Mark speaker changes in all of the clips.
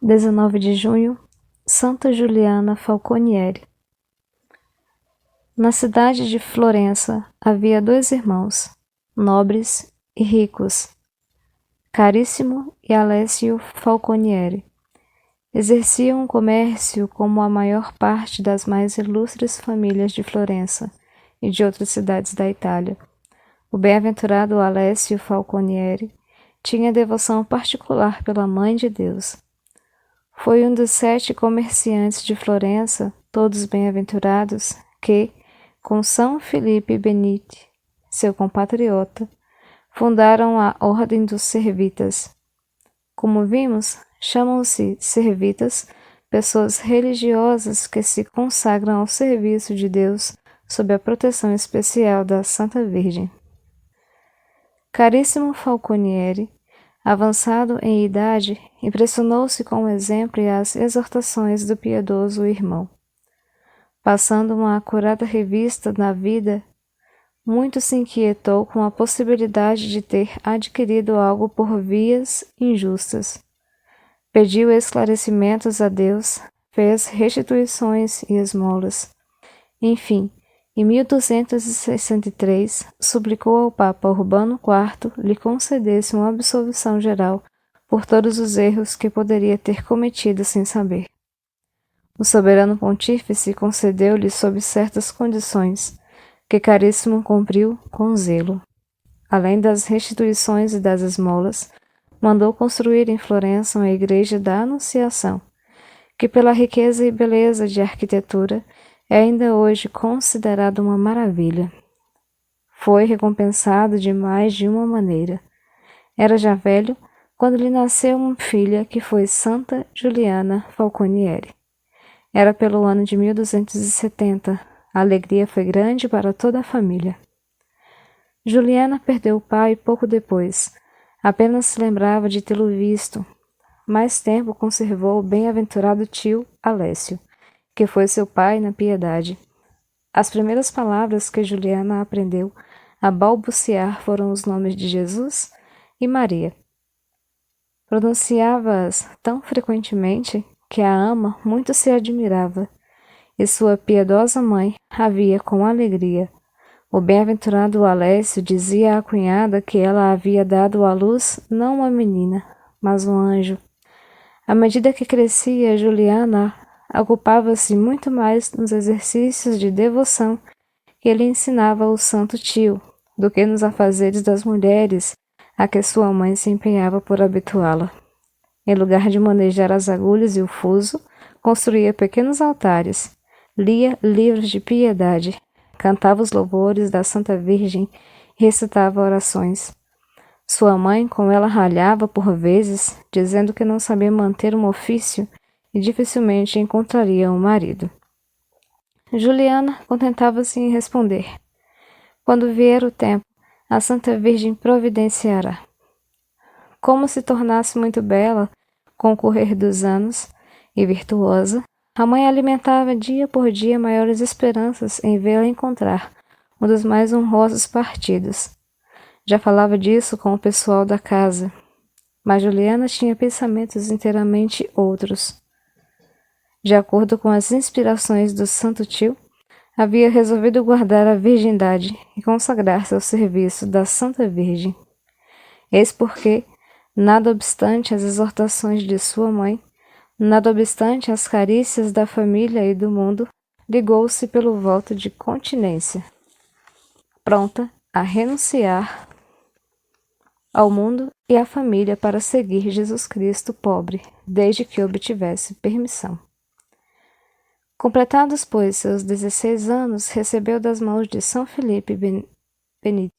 Speaker 1: 19 de junho, Santa Juliana Falconieri. Na cidade de Florença havia 2 irmãos, nobres e ricos, Carissimo e Alessio Falconieri. Exerciam o comércio como a maior parte das mais ilustres famílias de Florença e de outras cidades da Itália. O bem-aventurado Alessio Falconieri tinha devoção particular pela Mãe de Deus. Foi um dos 7 comerciantes de Florença, todos bem-aventurados, que, com São Filipe Benite, seu compatriota, fundaram a Ordem dos Servitas. Como vimos, chamam-se servitas pessoas religiosas que se consagram ao serviço de Deus sob a proteção especial da Santa Virgem. Carissimo Falconieri, avançado em idade, impressionou-se com o exemplo e as exortações do piedoso irmão. Passando uma acurada revista na vida, muito se inquietou com a possibilidade de ter adquirido algo por vias injustas. Pediu esclarecimentos a Deus, fez restituições e esmolas. Enfim, em 1263, suplicou ao Papa Urbano IV lhe concedesse uma absolvição geral por todos os erros que poderia ter cometido sem saber. O soberano pontífice concedeu-lhe sob certas condições, que Carissimo cumpriu com zelo. Além das restituições e das esmolas, mandou construir em Florença uma igreja da Anunciação, que pela riqueza e beleza de arquitetura é ainda hoje considerada uma maravilha. Foi recompensado de mais de uma maneira. Era já velho quando lhe nasceu uma filha que foi Santa Juliana Falconieri. Era pelo ano de 1270. A alegria foi grande para toda a família. Juliana perdeu o pai pouco depois. Apenas se lembrava de tê-lo visto. Mais tempo conservou o bem-aventurado tio Alessio, que foi seu pai na piedade. As primeiras palavras que Juliana aprendeu a balbuciar foram os nomes de Jesus e Maria. Pronunciava-as tão frequentemente que a ama muito se admirava, e sua piedosa mãe a via com alegria. O bem-aventurado Alessio dizia à cunhada que ela havia dado à luz não uma menina, mas um anjo. À medida que crescia, Juliana ocupava-se muito mais nos exercícios de devoção que ele ensinava ao santo tio, do que nos afazeres das mulheres a que sua mãe se empenhava por habituá-la. Em lugar de manejar as agulhas e o fuso, construía pequenos altares, lia livros de piedade, cantava os louvores da Santa Virgem e recitava orações. Sua mãe com ela ralhava por vezes, dizendo que não sabia manter um ofício e dificilmente encontraria um marido. Juliana contentava-se em responder: quando vier o tempo, a Santa Virgem providenciará. Como se tornasse muito bela com o correr dos anos e virtuosa, a mãe alimentava dia por dia maiores esperanças em vê-la encontrar um dos mais honrosos partidos. Já falava disso com o pessoal da casa, mas Juliana tinha pensamentos inteiramente outros. De acordo com as inspirações do santo tio, havia resolvido guardar a virgindade e consagrar-se ao serviço da Santa Virgem. Eis porque, nada obstante as exortações de sua mãe, nada obstante as carícias da família e do mundo, ligou-se pelo voto de continência, pronta a renunciar ao mundo e à família para seguir Jesus Cristo pobre, desde que obtivesse permissão. Completados, pois, seus 16 anos, recebeu das mãos de São Filipe Benite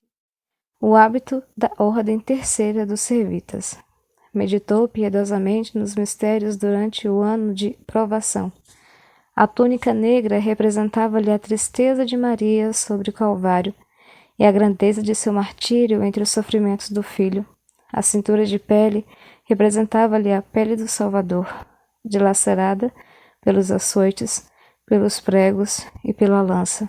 Speaker 1: o hábito da Ordem Terceira dos Servitas. Meditou piedosamente nos mistérios durante o ano de provação. A túnica negra representava-lhe a tristeza de Maria sobre o Calvário e a grandeza de seu martírio entre os sofrimentos do Filho. A cintura de pele representava-lhe a pele do Salvador, dilacerada pelos açoites, pelos pregos e pela lança.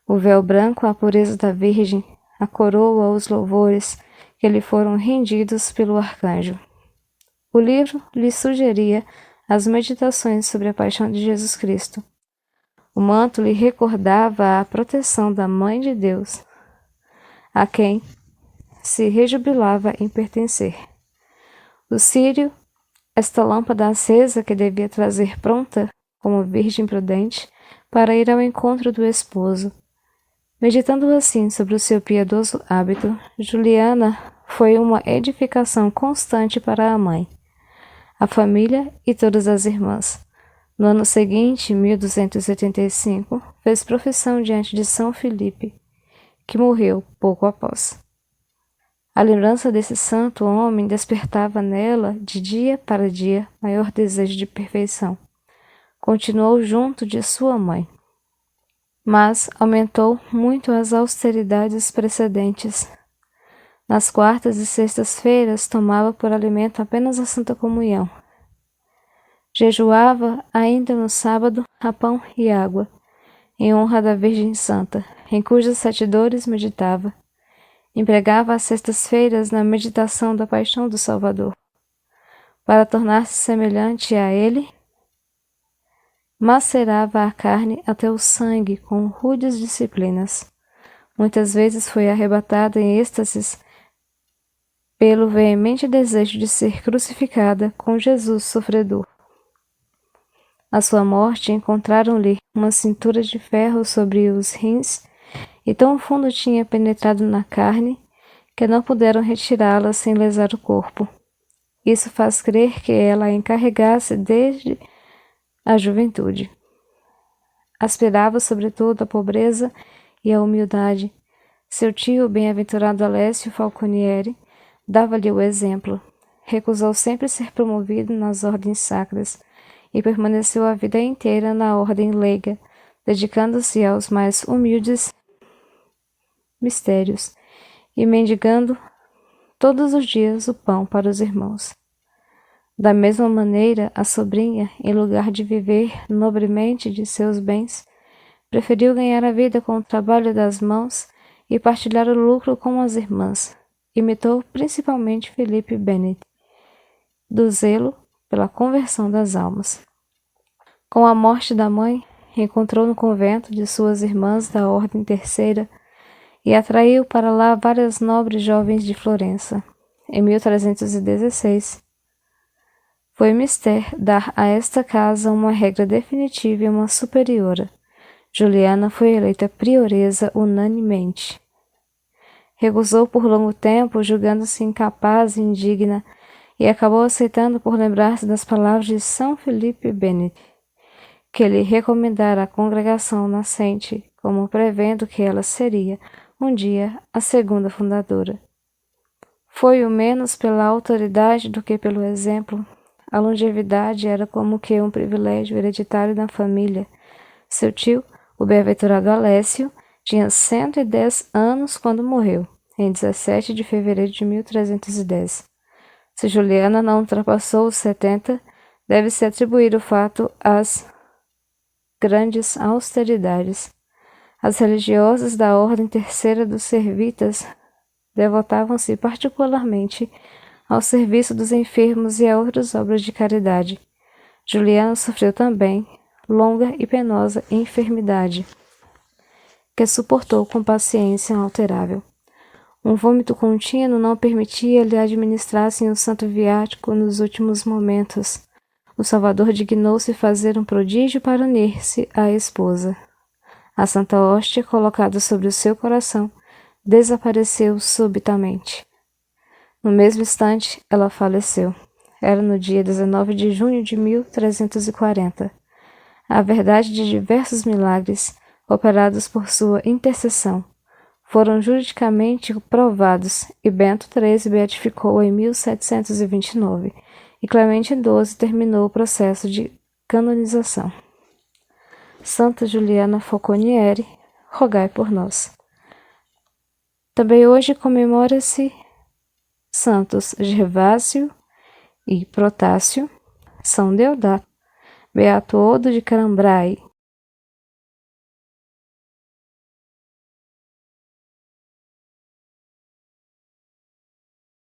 Speaker 1: O véu branco, a pureza da Virgem, a coroa, os louvores que lhe foram rendidos pelo arcanjo. O livro lhe sugeria as meditações sobre a paixão de Jesus Cristo. O manto lhe recordava a proteção da Mãe de Deus, a quem se rejubilava em pertencer. O círio, esta lâmpada acesa que devia trazer pronta, como virgem prudente, para ir ao encontro do esposo. Meditando assim sobre o seu piedoso hábito, Juliana foi uma edificação constante para a mãe, a família e todas as irmãs. No ano seguinte, 1285, fez profissão diante de São Felipe, que morreu pouco após. A lembrança desse santo homem despertava nela, de dia para dia, maior desejo de perfeição. Continuou junto de sua mãe, mas aumentou muito as austeridades precedentes. Nas quartas e sextas-feiras tomava por alimento apenas a Santa Comunhão. Jejuava ainda no sábado a pão e água, em honra da Virgem Santa, em cujas 7 dores meditava. Empregava as sextas-feiras na meditação da paixão do Salvador. Para tornar-se semelhante a ele, macerava a carne até o sangue com rudes disciplinas. Muitas vezes foi arrebatada em êxtases pelo veemente desejo de ser crucificada com Jesus sofredor. À sua morte encontraram-lhe uma cintura de ferro sobre os rins, e tão fundo tinha penetrado na carne que não puderam retirá-la sem lesar o corpo. Isso faz crer que ela a encarregasse desde a juventude. Aspirava sobretudo a pobreza e a humildade. Seu tio, o bem-aventurado Alessio Falconieri, dava-lhe o exemplo. Recusou sempre ser promovido nas ordens sacras e permaneceu a vida inteira na ordem leiga, dedicando-se aos mais humildes mistérios e mendigando todos os dias o pão para os irmãos. Da mesma maneira, a sobrinha, em lugar de viver nobremente de seus bens, preferiu ganhar a vida com o trabalho das mãos e partilhar o lucro com as irmãs. Imitou principalmente Felipe Bennet, do zelo pela conversão das almas. Com a morte da mãe, encontrou no convento de suas irmãs da Ordem Terceira e atraiu para lá várias nobres jovens de Florença. Em 1316, foi mister dar a esta casa uma regra definitiva e uma superiora. Juliana foi eleita prioresa unanimemente. Recusou por longo tempo, julgando-se incapaz e indigna, e acabou aceitando por lembrar-se das palavras de São Felipe Bennet, que lhe recomendara a congregação nascente, como prevendo que ela seria, um dia, a segunda fundadora. Foi o menos pela autoridade do que pelo exemplo. A longevidade era como que um privilégio hereditário da família. Seu tio, o bem-aventurado Alessio, tinha 110 anos quando morreu, em 17 de fevereiro de 1310. Se Juliana não ultrapassou os 70, deve-se atribuir o fato às grandes austeridades. As religiosas da Ordem Terceira dos Servitas devotavam-se particularmente ao serviço dos enfermos e a outras obras de caridade. Juliana sofreu também longa e penosa enfermidade, que suportou com paciência inalterável. Um vômito contínuo não permitia lhe administrassem o santo viático nos últimos momentos. O Salvador dignou-se fazer um prodígio para unir-se à esposa. A santa hóstia, colocada sobre o seu coração, desapareceu subitamente. No mesmo instante, ela faleceu. Era no dia 19 de junho de 1340. A verdade de diversos milagres, operados por sua intercessão, foram juridicamente provados, e Bento XIII beatificou em 1729, e Clemente XII terminou o processo de canonização. Santa Juliana Falconieri, rogai por nós. Também hoje comemora-se Santos Gervásio e Protássio, São Deodato, Beato Odo de Cambrai,